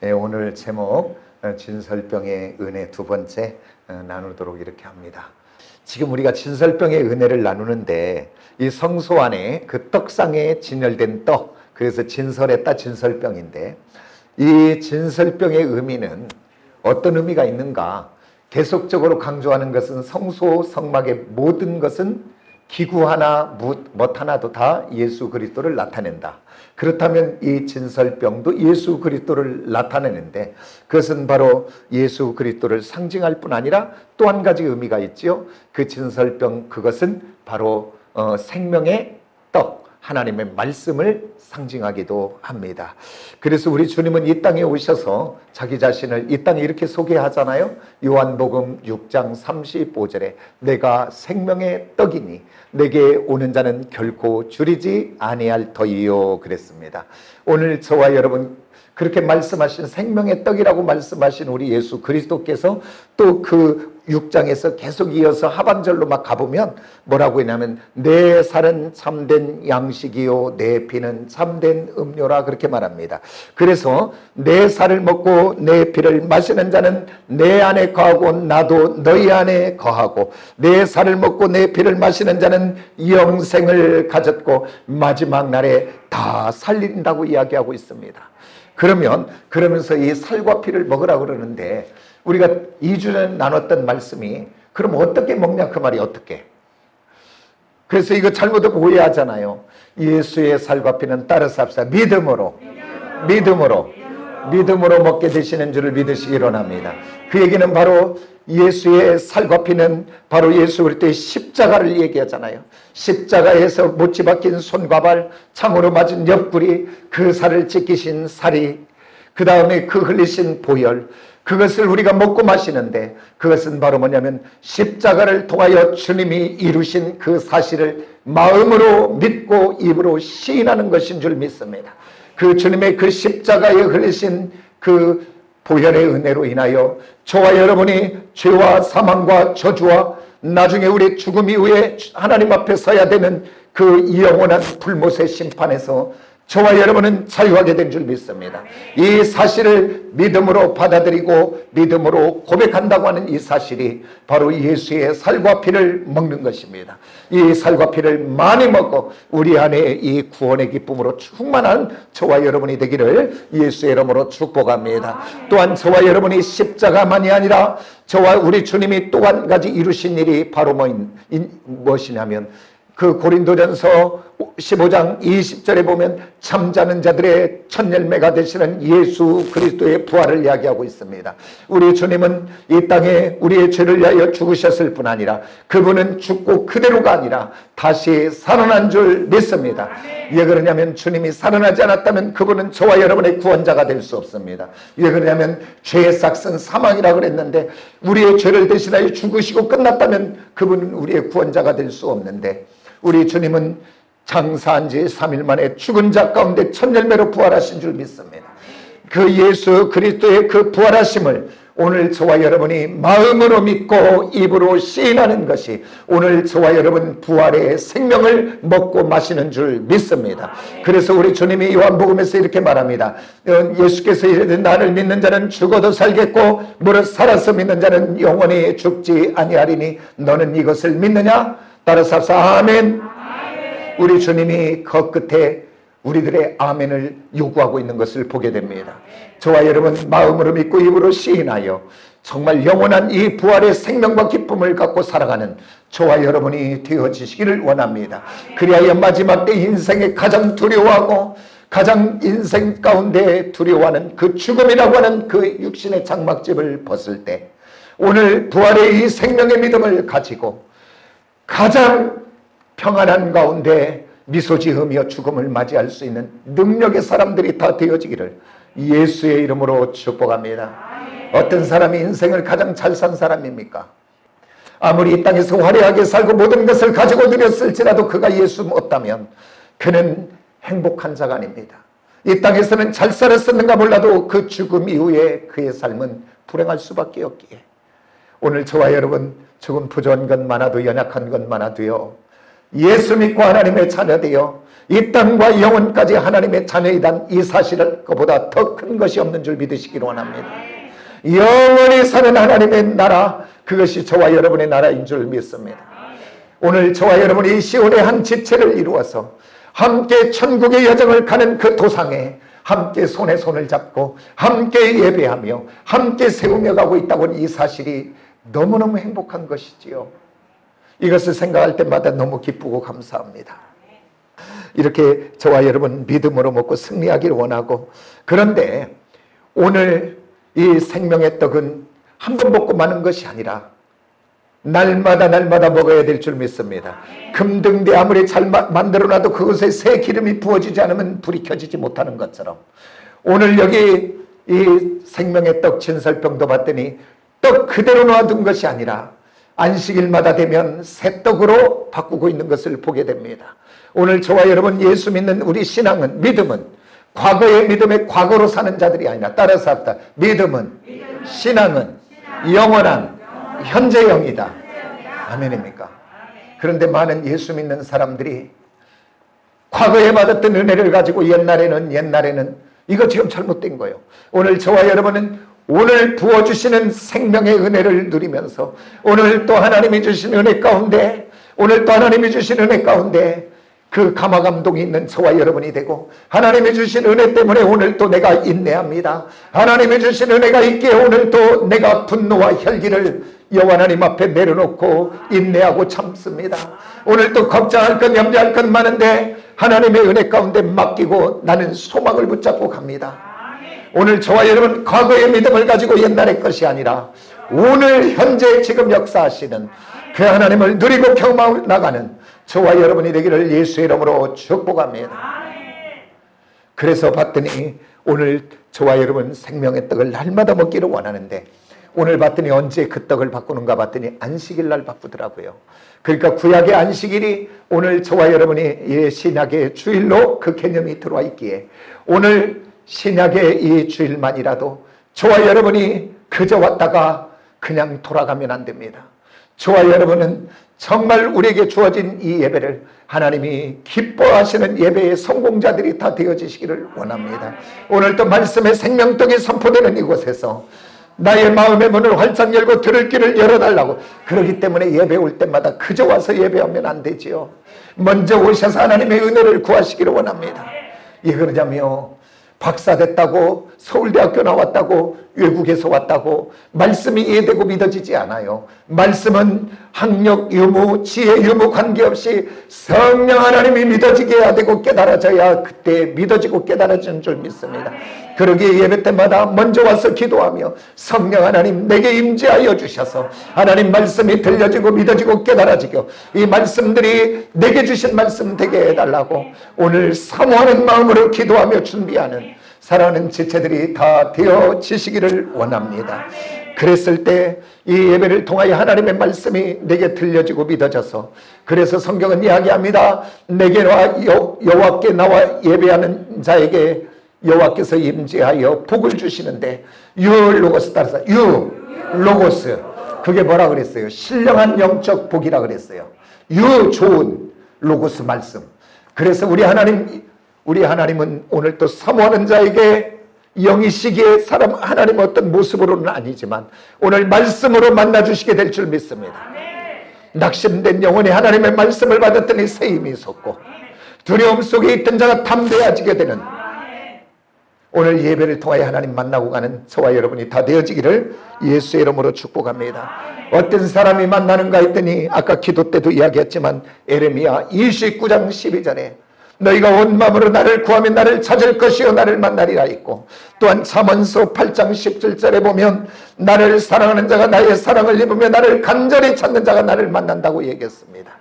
오늘 제목 진설병의 은혜 두 번째 나누도록 이렇게 합니다. 지금 우리가 진설병의 은혜를 나누는데 이 성소 안에 그 떡상에 진열된 떡, 그래서 진설했다 진설병인데, 이 진설병의 의미는 어떤 의미가 있는가? 계속적으로 강조하는 것은 성소 성막의 모든 것은 기구 하나 못 하나도 다 예수 그리스도를 나타낸다. 그렇다면 이 진설병도 예수 그리스도를 나타내는데, 그것은 바로 예수 그리스도를 상징할 뿐 아니라 또 한 가지 의미가 있죠. 그 진설병, 그것은 바로 생명의 떡, 하나님의 말씀을 상징하기도 합니다. 그래서 우리 주님은 이 땅에 오셔서 자기 자신을 이 땅에 이렇게 소개하잖아요. 요한복음 6장 35절에 내가 생명의 떡이니 내게 오는 자는 결코 줄이지 아니할 터이요 그랬습니다. 오늘 저와 여러분 그렇게 말씀하신 생명의 떡이라고 말씀하신 우리 예수 그리스도께서 또 그 6장에서 계속 이어서 하반절로 막 가보면 뭐라고 했냐면 내 살은 참된 양식이요 내 피는 참된 음료라 그렇게 말합니다. 그래서 내 살을 먹고 내 피를 마시는 자는 내 안에 거하고 나도 너희 안에 거하고 내 살을 먹고 내 피를 마시는 자는 영생을 가졌고 마지막 날에 다 살린다고 이야기하고 있습니다. 그러면서 이 살과 피를 먹으라고 그러는데, 우리가 2주 전에 나눴던 말씀이 그럼 어떻게 먹냐 그 말이 어떻게? 그래서 이거 잘못 오해하잖아요. 예수의 살과 피는 따라서 합시다. 믿음으로 먹게 되시는 줄을 믿으시기 원합니다. 그 얘기는 바로 예수의 살과 피는 바로 예수 그리스도의 십자가를 얘기하잖아요. 십자가에서 못지 박힌 손과 발, 창으로 맞은 옆구리, 그 살을 찢기신 살이, 그 다음에 그 흘리신 보혈, 그것을 우리가 먹고 마시는데, 그것은 바로 뭐냐면 십자가를 통하여 주님이 이루신 그 사실을 마음으로 믿고 입으로 시인하는 것인 줄 믿습니다. 그 주님의 그 십자가에 흘리신 그 보혈의 은혜로 인하여 저와 여러분이 죄와 사망과 저주와 나중에 우리 죽음 이후에 하나님 앞에 서야 되는 그 영원한 불못의 심판에서 저와 여러분은 자유하게 된 줄 믿습니다. 이 사실을 믿음으로 받아들이고 믿음으로 고백한다고 하는 이 사실이 바로 예수의 살과 피를 먹는 것입니다. 이 살과 피를 많이 먹고 우리 안에 이 구원의 기쁨으로 충만한 저와 여러분이 되기를 예수의 이름으로 축복합니다. 또한 저와 여러분이 십자가만이 아니라 저와 우리 주님이 또 한 가지 이루신 일이 바로 무엇이냐면, 그 고린도전서 15장 20절에 보면 잠자는 자들의 첫 열매가 되시는 예수 그리스도의 부활을 이야기하고 있습니다. 우리 주님은 이 땅에 우리의 죄를 위하여 죽으셨을 뿐 아니라 그분은 죽고 그대로가 아니라 다시 살아난 줄 믿습니다. 왜 그러냐면 주님이 살아나지 않았다면 그분은 저와 여러분의 구원자가 될 수 없습니다. 왜 그러냐면 죄의 삭은 사망이라고 그랬는데, 우리의 죄를 대신하여 죽으시고 끝났다면 그분은 우리의 구원자가 될 수 없는데, 우리 주님은 장사한 지 3일 만에 죽은 자 가운데 첫 열매로 부활하신 줄 믿습니다. 그 예수 그리스도의 그 부활하심을 오늘 저와 여러분이 마음으로 믿고 입으로 시인하는 것이 오늘 저와 여러분 부활의 생명을 먹고 마시는 줄 믿습니다. 그래서 우리 주님이 요한복음에서 이렇게 말합니다. 예수께서 이르되 나를 믿는 자는 죽어도 살겠고 무릇 살아서 믿는 자는 영원히 죽지 아니하리니 너는 이것을 믿느냐? 따라서 합시다. 아멘. 우리 주님이 그 끝에 우리들의 아멘을 요구하고 있는 것을 보게 됩니다. 저와 여러분 마음으로 믿고 입으로 시인하여 정말 영원한 이 부활의 생명과 기쁨을 갖고 살아가는 저와 여러분이 되어지시기를 원합니다. 그리하여 마지막 때 인생에 가장 두려워하고 가장 인생 가운데 두려워하는 그 죽음이라고 하는 그 육신의 장막집을 벗을 때 오늘 부활의 이 생명의 믿음을 가지고 가장 평안한 가운데 미소 지으며 죽음을 맞이할 수 있는 능력의 사람들이 다 되어지기를 예수의 이름으로 축복합니다. 어떤 사람이 인생을 가장 잘 산 사람입니까? 아무리 이 땅에서 화려하게 살고 모든 것을 가지고 누렸을지라도 그가 예수 없다면 그는 행복한 자가 아닙니다. 이 땅에서는 잘 살았었는가 몰라도 그 죽음 이후에 그의 삶은 불행할 수밖에 없기에 오늘 저와 여러분 조금 부족한 것 많아도 연약한 것 많아도요, 예수 믿고 하나님의 자녀 되어 이 땅과 영원까지 하나님의 자녀이란 이 사실을 그보다 더 큰 것이 없는 줄 믿으시기를 원합니다. 영원히 사는 하나님의 나라, 그것이 저와 여러분의 나라인 줄 믿습니다. 오늘 저와 여러분이 시온의 한 지체를 이루어서 함께 천국의 여정을 가는 그 도상에 함께 손에 손을 잡고 함께 예배하며 함께 세우며 가고 있다고 하는 이 사실이 너무너무 행복한 것이지요. 이것을 생각할 때마다 너무 기쁘고 감사합니다. 이렇게 저와 여러분 믿음으로 먹고 승리하기를 원하고, 그런데 오늘 이 생명의 떡은 한 번 먹고 마는 것이 아니라 날마다 먹어야 될 줄 믿습니다. 금등대 아무리 잘 만들어놔도 그것에 새 기름이 부어지지 않으면 불이 켜지지 못하는 것처럼, 오늘 여기 이 생명의 떡 진설병도 봤더니 떡 그대로 놔둔 것이 아니라 안식일마다 되면 새 떡으로 바꾸고 있는 것을 보게 됩니다. 오늘 저와 여러분 예수 믿는 우리 신앙은, 믿음은 과거의 믿음의 과거로 사는 자들이 아니라, 따라서 합다. 믿음은, 신앙은 영원한 현재형이다. 아멘입니까? 그런데 많은 예수 믿는 사람들이 과거에 받았던 은혜를 가지고 옛날에는 이거 지금 잘못된 거예요. 오늘 저와 여러분은 오늘 부어주시는 생명의 은혜를 누리면서 오늘 또 하나님이 주신 은혜 가운데, 오늘 또 하나님이 주신 은혜 가운데 그 감화감동이 있는 저와 여러분이 되고, 하나님이 주신 은혜 때문에 오늘 또 내가 인내합니다. 하나님이 주신 은혜가 있기에 오늘 또 내가 분노와 혈기를 여호와 하나님 앞에 내려놓고 인내하고 참습니다. 오늘 또 걱정할 것 염려할 것 많은데 하나님의 은혜 가운데 맡기고 나는 소망을 붙잡고 갑니다. 오늘 저와 여러분 과거의 믿음을 가지고 옛날의 것이 아니라 오늘 현재 지금 역사하시는 그 하나님을 누리고 경험하고 나가는 저와 여러분이 되기를 예수의 이름으로 축복합니다. 그래서 봤더니 오늘 저와 여러분 생명의 떡을 날마다 먹기를 원하는데, 오늘 봤더니 언제 그 떡을 바꾸는가 봤더니 안식일 날 바꾸더라고요. 그러니까 구약의 안식일이 오늘 저와 여러분이 신약의 주일로 그 개념이 들어와 있기에 오늘 신약의 이 주일만이라도 저와 여러분이 그저 왔다가 그냥 돌아가면 안 됩니다. 저와 여러분은 정말 우리에게 주어진 이 예배를 하나님이 기뻐하시는 예배의 성공자들이 다 되어지시기를 원합니다. 오늘 또 말씀의 생명떡이 선포되는 이곳에서 나의 마음의 문을 활짝 열고 들을 길을 열어달라고, 그렇기 때문에 예배 올 때마다 그저 와서 예배하면 안 되지요. 먼저 오셔서 하나님의 은혜를 구하시기를 원합니다. 예, 그러냐며 박사 됐다고, 서울대학교 나왔다고, 외국에서 왔다고 말씀이 이해되고 믿어지지 않아요. 말씀은 학력 유무, 지혜 유무 관계없이 성령 하나님이 믿어지게 해야 되고 깨달아져야 그때 믿어지고 깨달아지는 줄 믿습니다. 그러기에 예배 때마다 먼저 와서 기도하며 성령 하나님 내게 임재하여 주셔서 하나님 말씀이 들려지고 믿어지고 깨달아지고 이 말씀들이 내게 주신 말씀 되게 해달라고 오늘 사모하는 마음으로 기도하며 준비하는 사랑하는 지체들이 다 되어지시기를 원합니다. 그랬을 때 이 예배를 통하여 하나님의 말씀이 내게 들려지고 믿어져서, 그래서 성경은 이야기합니다. 내게와 여호와께 나와 예배하는 자에게 여호와께서 임재하여 복을 주시는데, 유로고스 따라서 유로고스, 그게 뭐라 그랬어요? 신령한 영적 복이라 그랬어요. 좋은 로고스 말씀. 그래서 우리 하나님은 오늘 또 사모하는 자에게 영이시기에 사람 하나님 어떤 모습으로는 아니지만 오늘 말씀으로 만나주시게 될 줄 믿습니다. 낙심된 영혼이 하나님의 말씀을 받았더니 새 힘이 솟고 두려움 속에 있던 자가 담대해지게 되는 오늘 예배를 통하여 하나님 만나고 가는 저와 여러분이 다 되어지기를 예수의 이름으로 축복합니다. 어떤 사람이 만나는가 했더니 아까 기도 때도 이야기했지만 에레미야 29장 12절에 너희가 온 마음으로 나를 구하면 나를 찾을 것이요 나를 만나리라 있고, 또한 잠언서 8장 17절에 보면 나를 사랑하는 자가 나의 사랑을 입으며 나를 간절히 찾는 자가 나를 만난다고 얘기했습니다.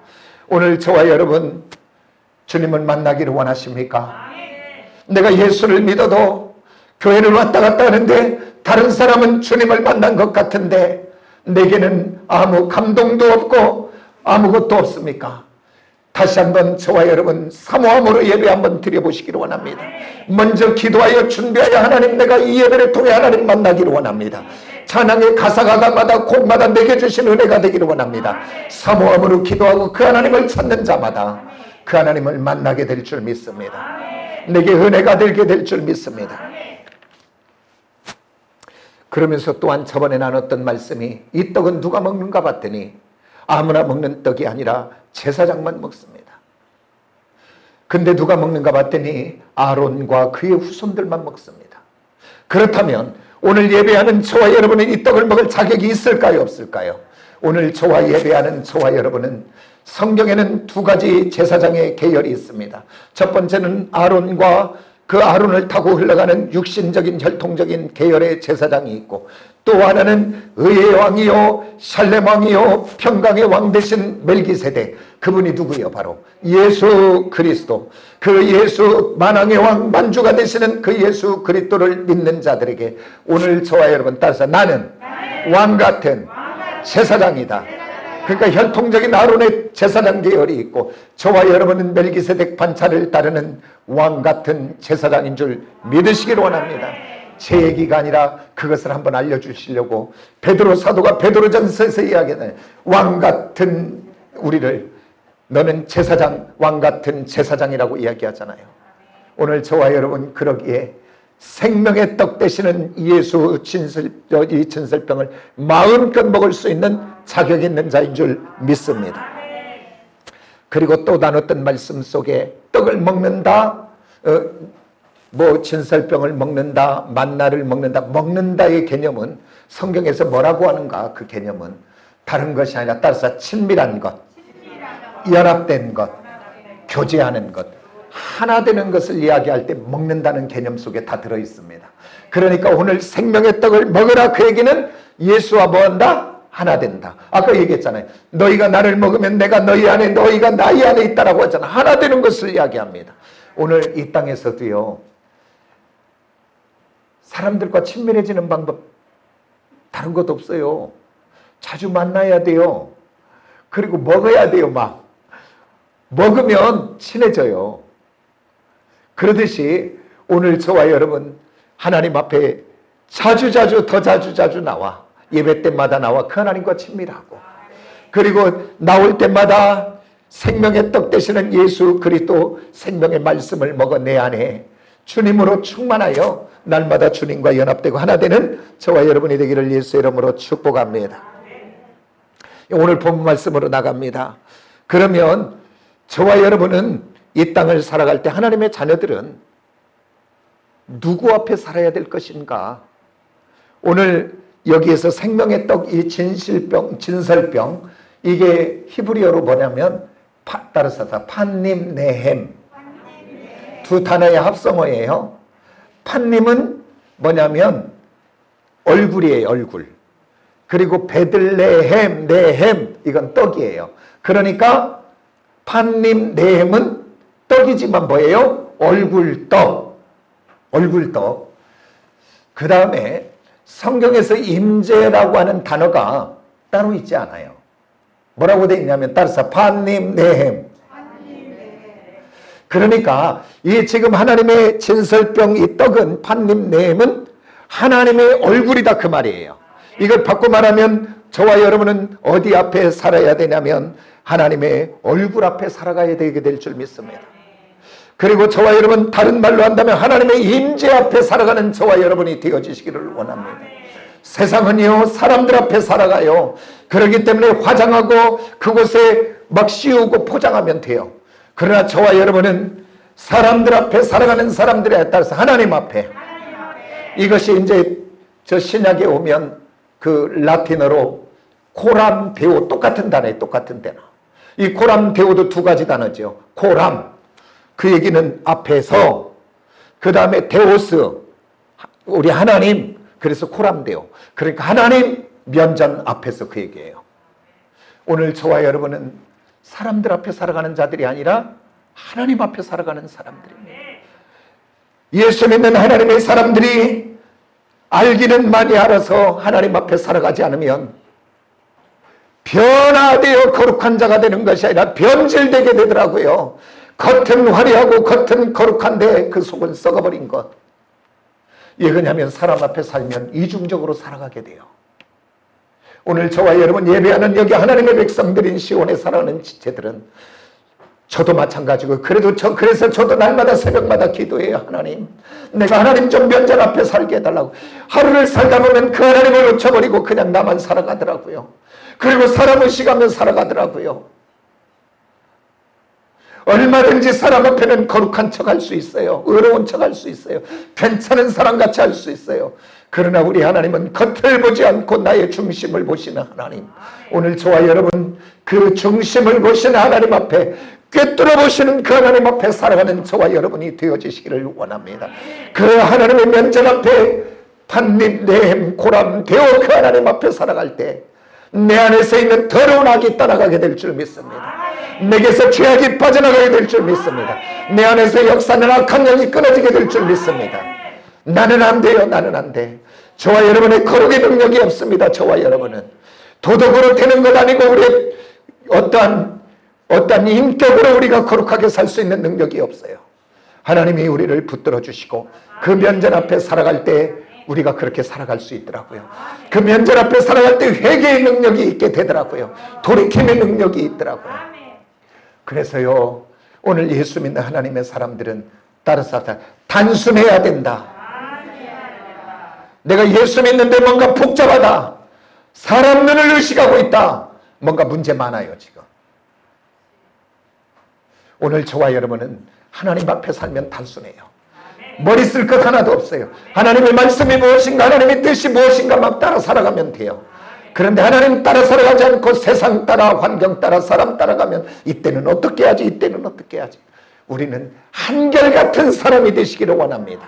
오늘 저와 여러분 주님을 만나기를 원하십니까? 내가 예수를 믿어도 교회를 왔다 갔다 하는데 다른 사람은 주님을 만난 것 같은데 내게는 아무 감동도 없고 아무것도 없습니까? 다시 한번 저와 여러분 사모함으로 예배 한번 드려보시기를 원합니다. 먼저 기도하여 준비하여 하나님 내가 이 예배를 통해 하나님 만나기를 원합니다. 찬양의 가사가마다 곡마다 내게 주신 은혜가 되기를 원합니다. 사모함으로 기도하고 그 하나님을 찾는 자마다 그 하나님을 만나게 될 줄 믿습니다. 내게 은혜가 되게 될 줄 믿습니다. 그러면서 또한 저번에 나눴던 말씀이 이 떡은 누가 먹는가 봤더니 아무나 먹는 떡이 아니라 제사장만 먹습니다. 근데 누가 먹는가 봤더니 아론과 그의 후손들만 먹습니다. 그렇다면 오늘 예배하는 저와 여러분은 이 떡을 먹을 자격이 있을까요, 없을까요? 오늘 저와 예배하는 저와 여러분은 성경에는 두 가지 제사장의 계열이 있습니다. 첫 번째는 아론과 그 아론을 타고 흘러가는 육신적인 혈통적인 계열의 제사장이 있고, 또 하나는 의의 왕이요 샬렘 왕이요 평강의 왕 되신 멜기세덱, 그분이 누구예요? 바로 예수 그리스도. 그 예수 만왕의 왕 만주가 되시는 그 예수 그리스도를 믿는 자들에게 오늘 저와 여러분 따라서 나는 왕 같은 제사장이다. 그러니까 혈통적인 아론의 제사장 계열이 있고 저와 여러분은 멜기세덱 반차를 따르는 왕 같은 제사장인 줄 믿으시기를 원합니다. 제 얘기가 아니라 그것을 한번 알려주시려고 베드로 사도가 베드로전서에서 이야기하는 왕 같은 우리를 너는 제사장, 왕 같은 제사장이라고 이야기하잖아요. 오늘 저와 여러분 그러기에 생명의 떡 되시는 예수 이 진설병을 마음껏 먹을 수 있는 자격 있는 자인 줄 믿습니다. 그리고 또 나눴던 말씀 속에 떡을 먹는다, 진설병을 먹는다, 만나를 먹는다, 먹는다의 개념은 성경에서 뭐라고 하는가? 그 개념은 다른 것이 아니라 따라서 친밀한 것, 연합된 것, 교제하는 것, 하나 되는 것을 이야기할 때 먹는다는 개념 속에 다 들어있습니다. 그러니까 오늘 생명의 떡을 먹으라, 그 얘기는 예수와 뭐한다? 하나 된다. 아까 얘기했잖아요. 너희가 나를 먹으면 내가 너희 안에, 너희가 나의 안에 있다라고 하잖아. 하나 되는 것을 이야기합니다. 오늘 이 땅에서도요, 사람들과 친밀해지는 방법 다른 것 없어요. 자주 만나야 돼요. 그리고 먹어야 돼요. 막 먹으면 친해져요. 그러듯이 오늘 저와 여러분 하나님 앞에 더 자주 나와 예배 때마다 나와 그 하나님과 친밀하고, 그리고 나올 때마다 생명의 떡 되시는 예수 그리스도 생명의 말씀을 먹어 내 안에 주님으로 충만하여 날마다 주님과 연합되고 하나 되는 저와 여러분이 되기를 예수의 이름으로 축복합니다. 오늘 본 말씀으로 나갑니다. 그러면 저와 여러분은 이 땅을 살아갈 때 하나님의 자녀들은 누구 앞에 살아야 될 것인가? 오늘 여기에서 생명의 떡, 이 진설병, 이게 히브리어로 뭐냐면 따라서 판님 네헴, 두 단어의 합성어예요. 판님은 뭐냐면 얼굴이에요, 얼굴. 그리고 베들레헴, 네헴, 이건 떡이에요. 그러니까 판님 네헴은 떡이지만 뭐예요? 얼굴떡. 얼굴떡. 그 다음에 성경에서 임재라고 하는 단어가 따로 있지 않아요. 뭐라고 되어 있냐면 따라서 판님 네헴. 그러니까 이 지금 하나님의 진설병 이 떡은 판님 네헴은 하나님의 얼굴이다 그 말이에요. 이걸 바꿔 말하면 저와 여러분은 어디 앞에 살아야 되냐면 하나님의 얼굴 앞에 살아가야 되게 될 줄 믿습니다. 그리고 저와 여러분 다른 말로 한다면 하나님의 임재 앞에 살아가는 저와 여러분이 되어지시기를 원합니다. 세상은요 사람들 앞에 살아가요. 그렇기 때문에 화장하고 그곳에 막 씌우고 포장하면 돼요. 그러나 저와 여러분은 사람들 앞에 살아가는 사람들에 따라서 하나님 앞에, 이것이 이제 저 신약에 오면 그 라틴어로 코람 데오, 똑같은 단어예요. 똑같은 단어. 이 코람 데오도 두 가지 단어죠. 코람, 그 얘기는 앞에서, 그 다음에 데오스, 우리 하나님, 그래서 코람 데오. 그러니까 하나님 면전 앞에서 그 얘기예요. 오늘 저와 여러분은 사람들 앞에 살아가는 자들이 아니라 하나님 앞에 살아가는 사람들입니다. 예수 믿는 하나님의 사람들이 알기는 많이 알아서 하나님 앞에 살아가지 않으면 변화되어 거룩한 자가 되는 것이 아니라 변질되게 되더라고요. 겉은 화려하고 겉은 거룩한데 그 속은 썩어버린 것. 왜냐하면 사람 앞에 살면 이중적으로 살아가게 돼요. 오늘 저와 여러분 예배하는 여기 하나님의 백성들인 시온에 살아가는 지체들은 저도 마찬가지고 그래서 저도 날마다 새벽마다 기도해요. 하나님, 내가 하나님 좀 면전 앞에 살게 해달라고. 하루를 살다 보면 그 하나님을 놓쳐버리고 그냥 나만 살아가더라고요. 그리고 사람 의식하며 살아가더라고요. 얼마든지 사람 앞에는 거룩한 척 할 수 있어요. 의로운 척 할 수 있어요. 괜찮은 사람같이 할 수 있어요. 그러나 우리 하나님은 겉을 보지 않고 나의 중심을 보시는 하나님. 오늘 저와 여러분 그 중심을 보시는 하나님 앞에, 꿰뚫어 보시는 그 하나님 앞에 살아가는 저와 여러분이 되어지시기를 원합니다. 그 하나님의 면전 앞에 판립, 내햄, 고람, 대오 그 하나님 앞에 살아갈 때 내 안에서 있는 더러운 악이 떠나가게 될 줄 믿습니다. 내게서 죄악이 빠져나가게 될 줄 믿습니다. 내 안에서 역사는 악한 영이 끊어지게 될 줄 믿습니다. 나는 안 돼요. 나는 안 돼. 저와 여러분의 거룩의 능력이 없습니다. 저와 여러분은 도덕으로 되는 것 아니고 우리의 어떠한 인격으로 우리가 거룩하게 살 수 있는 능력이 없어요. 하나님이 우리를 붙들어 주시고 그 면전 앞에 살아갈 때 우리가 그렇게 살아갈 수 있더라고요. 그 면전 앞에 살아갈 때 회개의 능력이 있게 되더라고요. 돌이킴의 능력이 있더라고요. 그래서요, 오늘 예수 믿는 하나님의 사람들은 따라서 단순해야 된다. 내가 예수 믿는데 뭔가 복잡하다. 사람 눈을 의식하고 있다. 뭔가 문제 많아요 지금. 오늘 저와 여러분은 하나님 앞에 살면 단순해요. 머리 쓸 것 하나도 없어요. 하나님의 말씀이 무엇인가, 하나님의 뜻이 무엇인가 막 따라 살아가면 돼요. 그런데 하나님 따라 살아가지 않고 세상 따라, 환경 따라, 사람 따라가면 이때는 어떻게 하지, 이때는 어떻게 하지. 우리는 한결같은 사람이 되시기를 원합니다.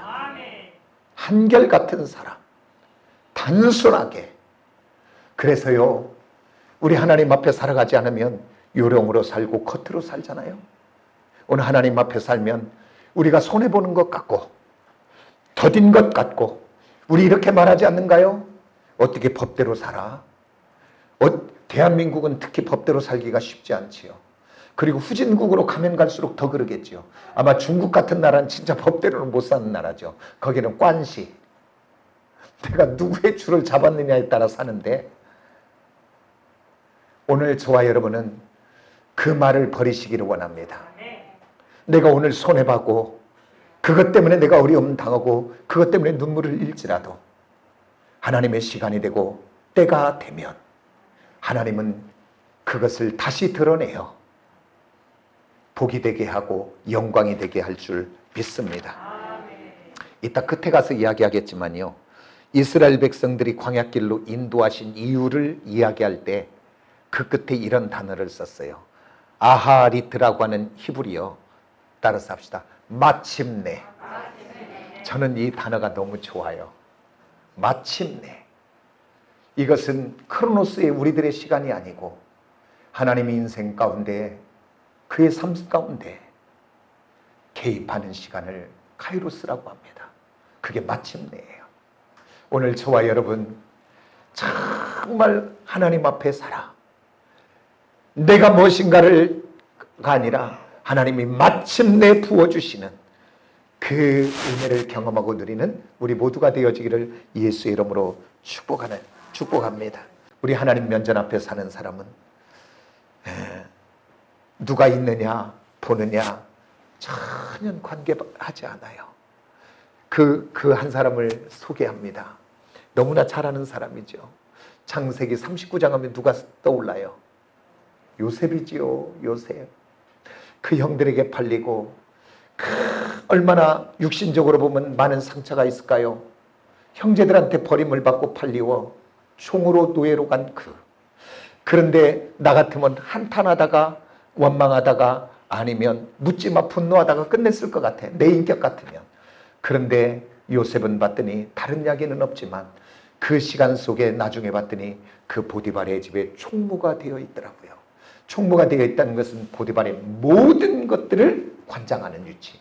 한결같은 사람, 단순하게. 그래서요, 우리 하나님 앞에 살아가지 않으면 요령으로 살고 겉으로 살잖아요. 오늘 하나님 앞에 살면 우리가 손해보는 것 같고 더딘 것 같고, 우리 이렇게 말하지 않는가요? 어떻게 법대로 살아? 대한민국은 특히 법대로 살기가 쉽지 않지요. 그리고 후진국으로 가면 갈수록 더 그러겠지요. 아마 중국 같은 나라는 진짜 법대로는 못 사는 나라죠. 거기는 관시, 내가 누구의 줄을 잡았느냐에 따라 사는데, 오늘 저와 여러분은 그 말을 버리시기를 원합니다. 내가 오늘 손해받고 그것 때문에 내가 어려움 당하고 그것 때문에 눈물을 잃지라도 하나님의 시간이 되고 때가 되면 하나님은 그것을 다시 드러내어 복이 되게 하고 영광이 되게 할 줄 믿습니다. 이따 끝에 가서 이야기하겠지만요, 이스라엘 백성들이 광야길로 인도하신 이유를 이야기할 때 그 끝에 이런 단어를 썼어요. 아하리트라고 하는 히브리어. 따라서 합시다. 마침내. 저는 이 단어가 너무 좋아요. 마침내. 이것은 크로노스의 우리들의 시간이 아니고 하나님의 인생 가운데, 그의 삶 가운데 개입하는 시간을 카이로스라고 합니다. 그게 마침내예요. 오늘 저와 여러분 정말 하나님 앞에 살아. 내가 무엇인가가 아니라 하나님이 마침내 부어주시는 그 은혜를 경험하고 누리는 우리 모두가 되어지기를 예수의 이름으로 축복합니다. 우리 하나님 면전 앞에 사는 사람은 누가 있느냐 보느냐 전혀 관계하지 않아요. 그 한 사람을 소개합니다. 너무나 잘 아는 사람이죠. 창세기 39장 하면 누가 떠올라요? 요셉이지요. 요셉. 그 형들에게 팔리고 얼마나 육신적으로 보면 많은 상처가 있을까요? 형제들한테 버림을 받고 팔리워 총으로 노예로 간 그런데 나 같으면 한탄하다가 원망하다가 아니면 묻지마 분노하다가 끝냈을 것 같아. 내 인격 같으면. 그런데 요셉은 봤더니 다른 이야기는 없지만 그 시간 속에 나중에 봤더니 그 보디발의 집에 총무가 되어 있더라고요. 총무가 되어 있다는 것은 보디발의 모든 것들을 관장하는 위치.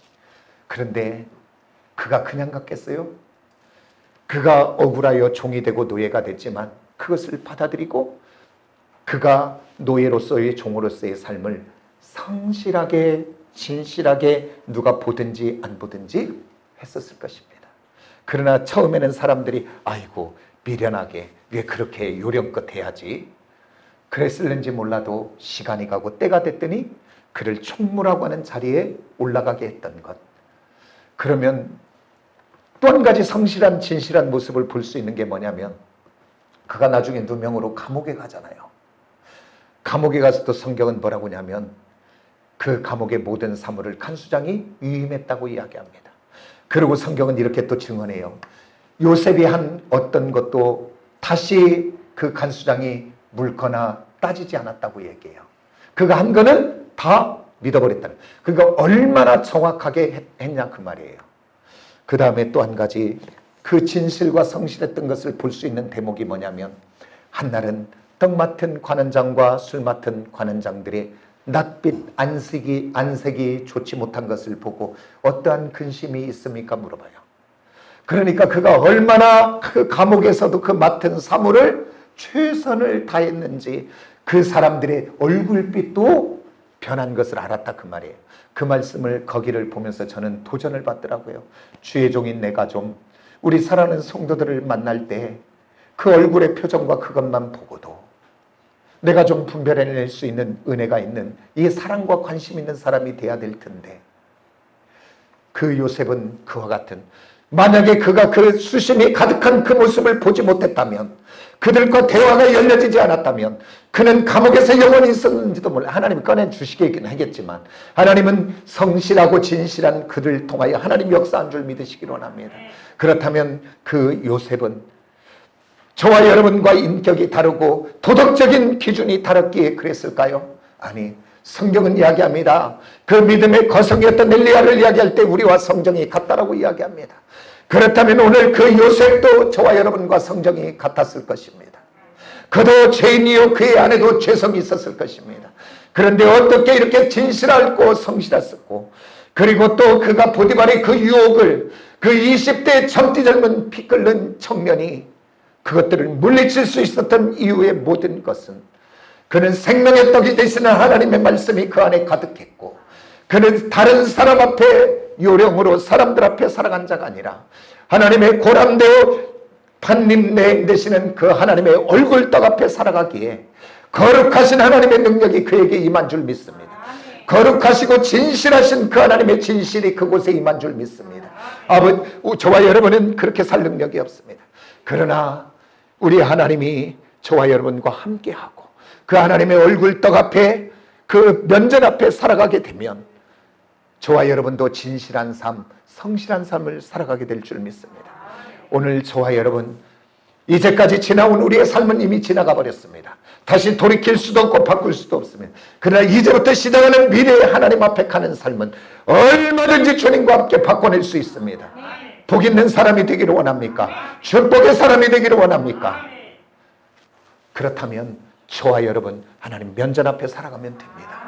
그런데 그가 그냥 갔겠어요? 그가 억울하여 종이 되고 노예가 됐지만 그것을 받아들이고 그가 노예로서의 종으로서의 삶을 성실하게 진실하게 누가 보든지 안 보든지 했었을 것입니다. 그러나 처음에는 사람들이 아이고 미련하게 왜 그렇게 요령껏 해야지 그랬을는지 몰라도 시간이 가고 때가 됐더니 그를 총무라고 하는 자리에 올라가게 했던 것. 그러면 또 한 가지 성실한 진실한 모습을 볼 수 있는 게 뭐냐면 그가 나중에 누명으로 감옥에 가잖아요. 감옥에 가서 또 성경은 뭐라고 하냐면 그 감옥의 모든 사물을 간수장이 위임했다고 이야기합니다. 그리고 성경은 이렇게 또 증언해요. 요셉이 한 어떤 것도 다시 그 간수장이 물거나 따지지 않았다고 얘기해요. 그가 한 거는 다 믿어버렸다. 그러니까 얼마나 정확하게 했냐 그 말이에요. 그 다음에 또 한 가지 그 진실과 성실했던 것을 볼 수 있는 대목이 뭐냐면 한날은 떡 맡은 관원장과 술 맡은 관원장들이 낯빛 안색이 좋지 못한 것을 보고 어떠한 근심이 있습니까? 물어봐요. 그러니까 그가 얼마나 그 감옥에서도 그 맡은 사물을 최선을 다했는지 그 사람들의 얼굴빛도 변한 것을 알았다 그 말이에요. 그 말씀을 거기를 보면서 저는 도전을 받더라고요. 주의 종인 내가 좀 우리 사랑하는 성도들을 만날 때 그 얼굴의 표정과 그것만 보고도 내가 좀 분별해낼 수 있는 은혜가 있는 이 사랑과 관심 있는 사람이 돼야 될 텐데 그 요셉은 그와 같은 만약에 그가 그 수심이 가득한 그 모습을 보지 못했다면 그들과 대화가 열려지지 않았다면 그는 감옥에서 영원히 있었는지도 몰라. 하나님이 꺼내주시긴 하겠지만 하나님은 성실하고 진실한 그를 통하여 하나님 역사한 줄 믿으시기 원합니다. 그렇다면 그 요셉은 저와 여러분과 인격이 다르고 도덕적인 기준이 다르기에 그랬을까요? 아니, 성경은 이야기합니다. 그 믿음의 거성이었던 엘리야를 이야기할 때 우리와 성정이 같다라고 이야기합니다. 그렇다면 오늘 그 요셉도 저와 여러분과 성정이 같았을 것입니다. 그도 죄인이요 그의 안에도 죄성이 있었을 것입니다. 그런데 어떻게 이렇게 진실하고 성실했었고 그리고 또 그가 보디발의 그 유혹을 그 20대 젊디 젊은 피 끓는 청년이 그것들을 물리칠 수 있었던 이유의 모든 것은 그는 생명의 떡이 되시는 하나님의 말씀이 그 안에 가득했고 그는 다른 사람 앞에 요령으로 사람들 앞에 살아간 자가 아니라 하나님의 고람되어 판님내 되시는 그 하나님의 얼굴떡 앞에 살아가기에 거룩하신 하나님의 능력이 그에게 임한 줄 믿습니다. 거룩하시고 진실하신 그 하나님의 진실이 그곳에 임한 줄 믿습니다. 저와 여러분은 그렇게 살 능력이 없습니다. 그러나 우리 하나님이 저와 여러분과 함께하고 그 하나님의 얼굴떡 앞에 그 면전 앞에 살아가게 되면 저와 여러분도 진실한 삶, 성실한 삶을 살아가게 될 줄 믿습니다. 오늘 저와 여러분 이제까지 지나온 우리의 삶은 이미 지나가 버렸습니다. 다시 돌이킬 수도 없고 바꿀 수도 없습니다. 그러나 이제부터 시작하는 미래의 하나님 앞에 가는 삶은 얼마든지 주님과 함께 바꿔낼 수 있습니다. 복 있는 사람이 되기를 원합니까? 축복의 사람이 되기를 원합니까? 그렇다면 저와 여러분 하나님 면전 앞에 살아가면 됩니다.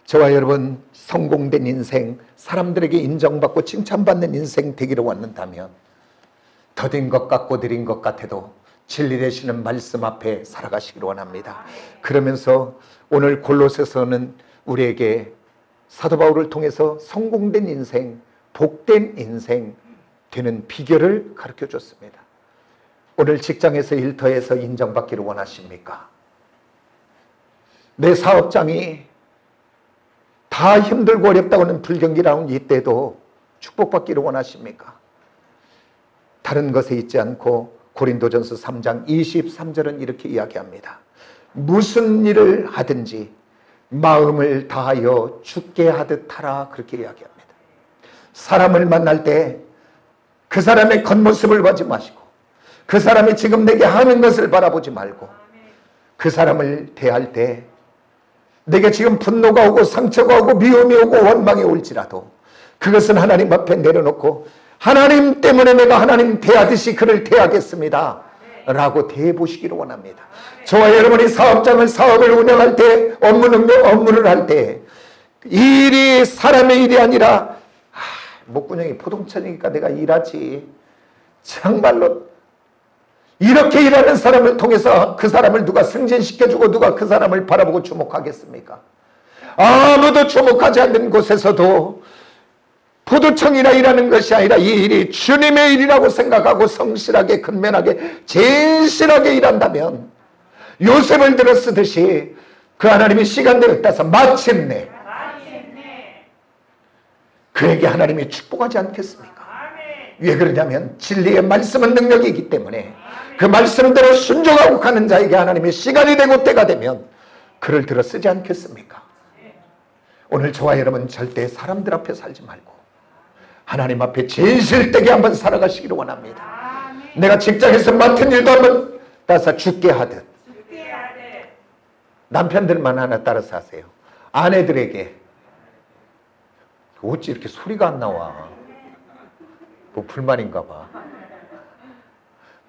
저와 여러분 성공된 인생, 사람들에게 인정받고 칭찬받는 인생 되기를 원한다면 더딘 것 같고 느린 것 같아도 진리 되시는 말씀 앞에 살아가시기를 원합니다. 그러면서 오늘 골로새서는 우리에게 사도 바울을 통해서 성공된 인생, 복된 인생 되는 비결을 가르쳐 줬습니다. 오늘 직장에서 일터에서 인정받기를 원하십니까? 내 사업장이 다 힘들고 어렵다고 하는 불경기라운 이때도 축복받기를 원하십니까? 다른 것에 있지 않고 고린도전서 3장 23절은 이렇게 이야기합니다. 무슨 일을 하든지 마음을 다하여 주께 하듯 하라 그렇게 이야기합니다. 사람을 만날 때 그 사람의 겉모습을 보지 마시고 그 사람이 지금 내게 하는 것을 바라보지 말고 그 사람을 대할 때 내게 지금 분노가 오고 상처가 오고 미움이 오고 원망이 올지라도 그것은 하나님 앞에 내려놓고 하나님 때문에 내가 하나님 대하듯이 그를 대하겠습니다 라고 대해보시기를 원합니다. 저와 여러분이 사업을 운영할 때 업무를 할 때 일이 사람의 일이 아니라 목구멍이 포동천이니까 내가 일하지 정말로 이렇게 일하는 사람을 통해서 그 사람을 누가 승진시켜주고 누가 그 사람을 바라보고 주목하겠습니까? 아무도 주목하지 않는 곳에서도 구두청이나 일하는 것이 아니라 이 일이 주님의 일이라고 생각하고 성실하게 근면하게 진실하게 일한다면 요셉을 들어 쓰듯이 그 하나님이 시간대를 따서 마침내 그에게 하나님이 축복하지 않겠습니까? 왜 그러냐면 진리의 말씀은 능력이기 때문에 그 말씀대로 순종하고 가는 자에게 하나님의 시간이 되고 때가 되면 그를 들어 쓰지 않겠습니까? 오늘 저와 여러분 절대 사람들 앞에 살지 말고 하나님 앞에 진실되게 한번 살아가시기를 원합니다. 내가 직장에서 맡은 일도 한번 따서 죽게 하듯 남편들만 하나 따라서 하세요. 아내들에게 어찌 이렇게 소리가 안 나와? 뭐 불만인가 봐.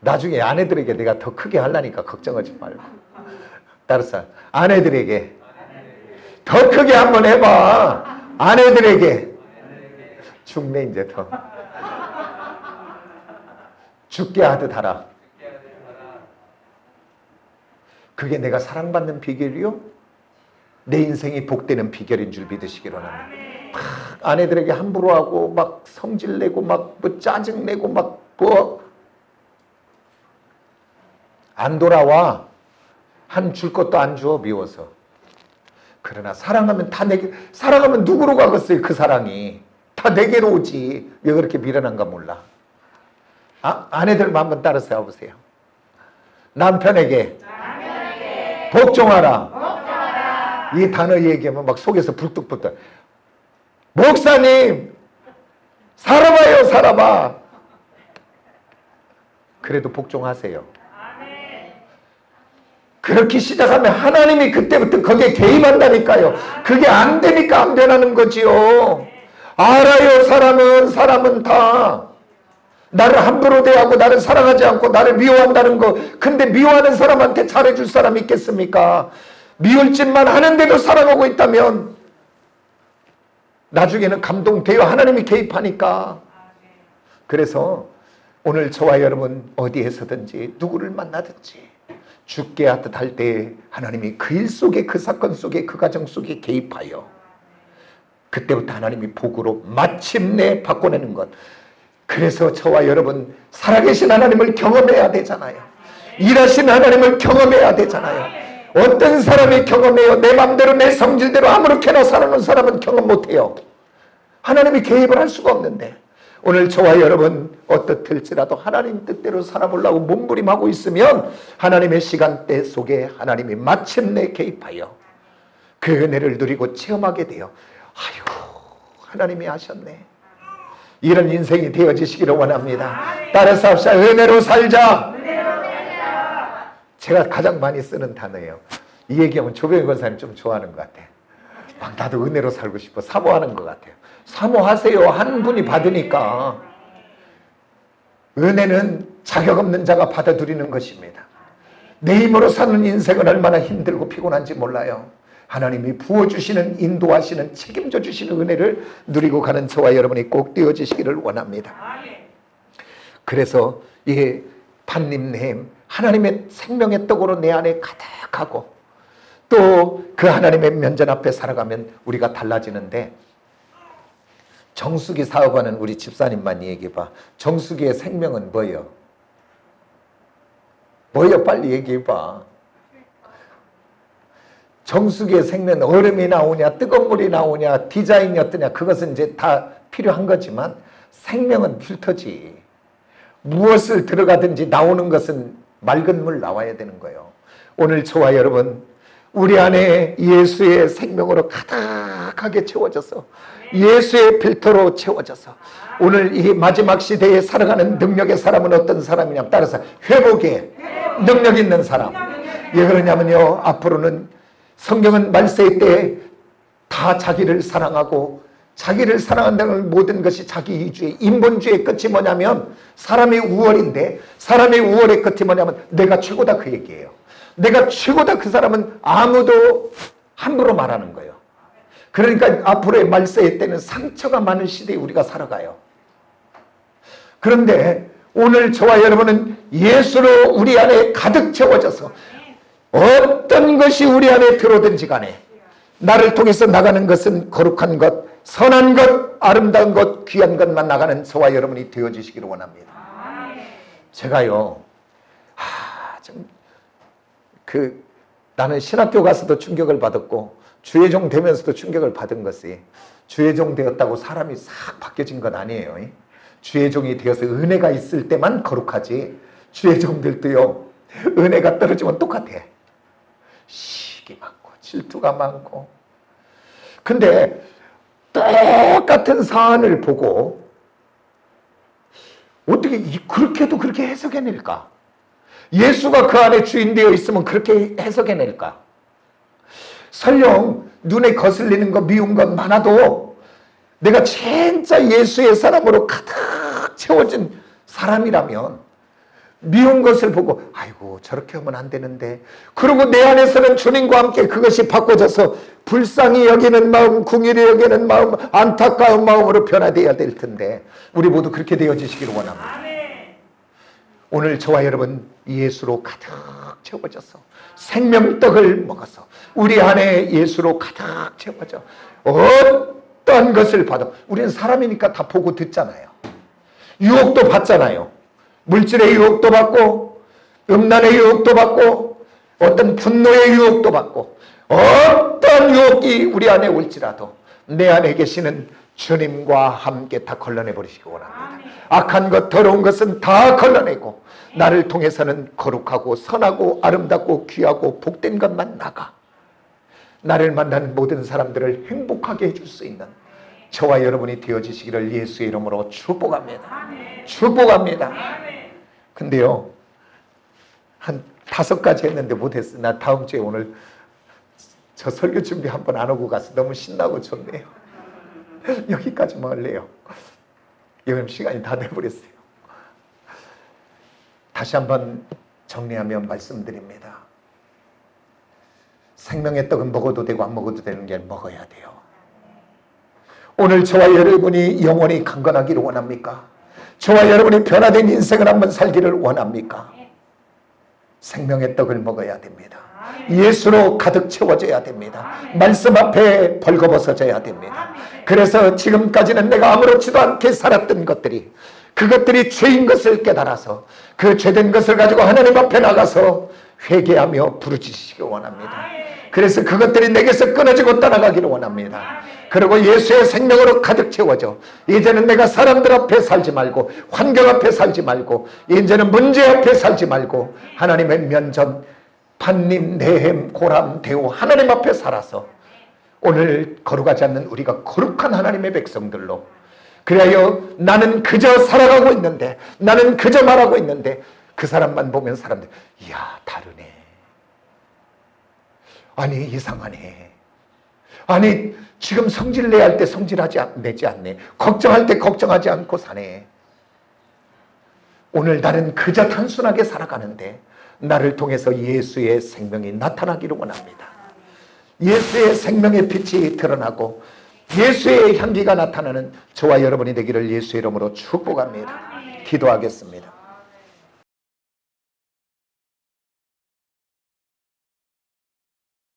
나중에 아내들에게 내가 더 크게 하려니까 걱정하지 말고 따라서 아내들에게 더 크게 한번 해봐. 아내들에게 죽네 이제 더 죽게 하듯 하라. 그게 내가 사랑받는 비결이요? 내 인생이 복되는 비결인 줄 믿으시기로 합니다. 막 아내들에게 함부로 하고 막 성질내고 막 뭐 짜증내고 막 뭐 안 돌아와. 한 줄 것도 안 줘 미워서. 그러나 사랑하면 다 내게, 사랑하면 누구로 가겠어요? 그 사랑이 다 내게로 오지. 왜 그렇게 미련한가 몰라. 아내들만 한번 따라서 해보세요. 남편에게 복종하라. 이 단어 얘기하면 막 속에서 불뚝불뚝. 목사님 살아봐요 살아봐. 그래도 복종하세요. 그렇게 시작하면 하나님이 그때부터 거기에 개입한다니까요. 그게 안 되니까 안 변하는 거지요. 알아요. 사람은 다 나를 함부로 대하고 나를 사랑하지 않고 나를 미워한다는 거. 근데 미워하는 사람한테 잘해줄 사람이 있겠습니까? 미울 짓만 하는데도 사랑하고 있다면 나중에는 감동돼요. 하나님이 개입하니까. 그래서 오늘 저와 여러분 어디에서든지 누구를 만나든지 죽게 하듯 할 때 하나님이 그 일 속에 그 사건 속에 그 가정 속에 개입하여 그때부터 하나님이 복으로 마침내 바꿔내는 것. 그래서 저와 여러분 살아계신 하나님을 경험해야 되잖아요. 일하신 하나님을 경험해야 되잖아요. 어떤 사람이 경험해요? 내 맘대로 내 성질대로 아무렇게나 살아가는 사람은 경험 못해요. 하나님이 개입을 할 수가 없는데 오늘 저와 여러분 어떻을지라도 하나님 뜻대로 살아보려고 몸부림하고 있으면 하나님의 시간대 속에 하나님이 마침내 개입하여 그 은혜를 누리고 체험하게 돼요. 아유, 하나님이 하셨네. 이런 인생이 되어지시기를 원합니다. 따라서 합시다. 은혜로 살자. 제가 가장 많이 쓰는 단어예요. 이 얘기하면 조병희 권사님 좀 좋아하는 것 같아. 막 나도 은혜로 살고 싶어. 사모하는 것 같아요. 사모하세요. 한 분이 받으니까. 은혜는 자격 없는 자가 받아들이는 것입니다. 내 힘으로 사는 인생은 얼마나 힘들고 피곤한지 몰라요. 하나님이 부어주시는, 인도하시는, 책임져 주시는 은혜를 누리고 가는 저와 여러분이 꼭 되어지시기를 원합니다. 그래서 이 판님님 하나님의 생명의 떡으로 내 안에 가득하고 또 그 하나님의 면전 앞에 살아가면 우리가 달라지는데, 정수기 사업하는 우리 집사님만 얘기해봐. 정수기의 생명은 뭐예요? 뭐예요? 빨리 얘기해봐. 정수기의 생명은 얼음이 나오냐 뜨거운 물이 나오냐 디자인이 어떠냐 그것은 이제 다 필요한 거지만 생명은 필터지. 무엇을 들어가든지 나오는 것은 맑은 물 나와야 되는 거예요. 오늘 저와 여러분 우리 안에 예수의 생명으로 가득하게 채워져서 예수의 필터로 채워져서 오늘 이 마지막 시대에 살아가는 능력의 사람은 어떤 사람이냐면 따라서 회복의 능력 있는 사람. 왜 그러냐면요, 앞으로는 성경은 말세의 때에 다 자기를 사랑하고 자기를 사랑한다는 모든 것이 자기 이주의 인본주의의 끝이 뭐냐면 사람의 우월인데, 사람의 우월의 끝이 뭐냐면 내가 최고다 그 얘기예요. 내가 최고다. 그 사람은 아무도 함부로 말하는 거예요. 그러니까 앞으로의 말세의 때는 상처가 많은 시대에 우리가 살아가요. 그런데 오늘 저와 여러분은 예수로 우리 안에 가득 채워져서 어떤 것이 우리 안에 들어오든지 간에 나를 통해서 나가는 것은 거룩한 것, 선한 것, 아름다운 것, 귀한 것만 나가는 저와 여러분이 되어주시기를 원합니다. 제가요, 나는 신학교 가서도 충격을 받았고 주의종 되면서도 충격을 받은 것이, 주의종 되었다고 사람이 싹 바뀌어진 건 아니에요. 주의종이 되어서 은혜가 있을 때만 거룩하지, 주의종들도요 은혜가 떨어지면 똑같아. 시기 많고 질투가 많고. 근데 똑같은 사안을 보고 어떻게 그렇게도 그렇게 해석해낼까? 예수가 그 안에 주인 되어 있으면 그렇게 해석해낼까? 설령 눈에 거슬리는 것, 미운 것 많아도 내가 진짜 예수의 사람으로 가득 채워진 사람이라면 미운 것을 보고 아이고 저렇게 하면 안 되는데, 그리고 내 안에서는 주님과 함께 그것이 바꿔져서 불쌍히 여기는 마음, 궁일이 여기는 마음, 안타까운 마음으로 변화되어야 될 텐데 우리 모두 그렇게 되어지시기를 원합니다. 오늘 저와 여러분 예수로 가득 채워져서 생명떡을 먹어서 우리 안에 예수로 가득 채워져 어떤 것을 봐도, 우리는 사람이니까 다 보고 듣잖아요. 유혹도 받잖아요. 물질의 유혹도 받고 음란의 유혹도 받고 어떤 분노의 유혹도 받고, 어떤 유혹이 우리 안에 올지라도 내 안에 계시는 주님과 함께 다 걸러내 버리시기 원합니다. 악한 것, 더러운 것은 다 걸러내고 나를 통해서는 거룩하고 선하고 아름답고 귀하고 복된 것만 나가 나를 만나는 모든 사람들을 행복하게 해줄 수 있는 저와 여러분이 되어지시기를 예수의 이름으로 축복합니다. 축복합니다. 근데요, 한 5가지 했는데 못했어. 나 다음 주에 오늘 저 설교 준비 한 번 안 하고 가서 너무 신나고 좋네요. 여기까지만 할래요. 지금 시간이 다 돼버렸어요. 다시 한번 정리하면 말씀드립니다. 생명의 떡은 먹어도 되고 안 먹어도 되는 게 먹어야 돼요. 오늘 저와 여러분이 영원히 강건하기를 원합니까? 저와 여러분이 변화된 인생을 한번 살기를 원합니까? 생명의 떡을 먹어야 됩니다. 예수로 가득 채워져야 됩니다. 말씀 앞에 벌거벗어져야 됩니다. 그래서 지금까지는 내가 아무렇지도 않게 살았던 것들이, 그것들이 죄인 것을 깨달아서 그 죄된 것을 가지고 하나님 앞에 나가서 회개하며 부르짖으시기 원합니다. 그래서 그것들이 내게서 끊어지고 떠나가기를 원합니다. 그리고 예수의 생명으로 가득 채워져 이제는 내가 사람들 앞에 살지 말고 환경 앞에 살지 말고 이제는 문제 앞에 살지 말고 하나님의 면전, 판님, 내햄, 고람, 대우 하나님 앞에 살아서 오늘 거룩하지 않는 우리가 거룩한 하나님의 백성들로, 그래야 나는 그저 살아가고 있는데, 나는 그저 말하고 있는데 그 사람만 보면 사람들 이야 다르네, 아니 이상하네, 아니 지금 성질 내야 할 때 내지 않네, 걱정할 때 걱정하지 않고 사네. 오늘 나는 그저 단순하게 살아가는데 나를 통해서 예수의 생명이 나타나기를 원합니다. 예수의 생명의 빛이 드러나고 예수의 향기가 나타나는 저와 여러분이 되기를 예수의 이름으로 축복합니다. 기도하겠습니다.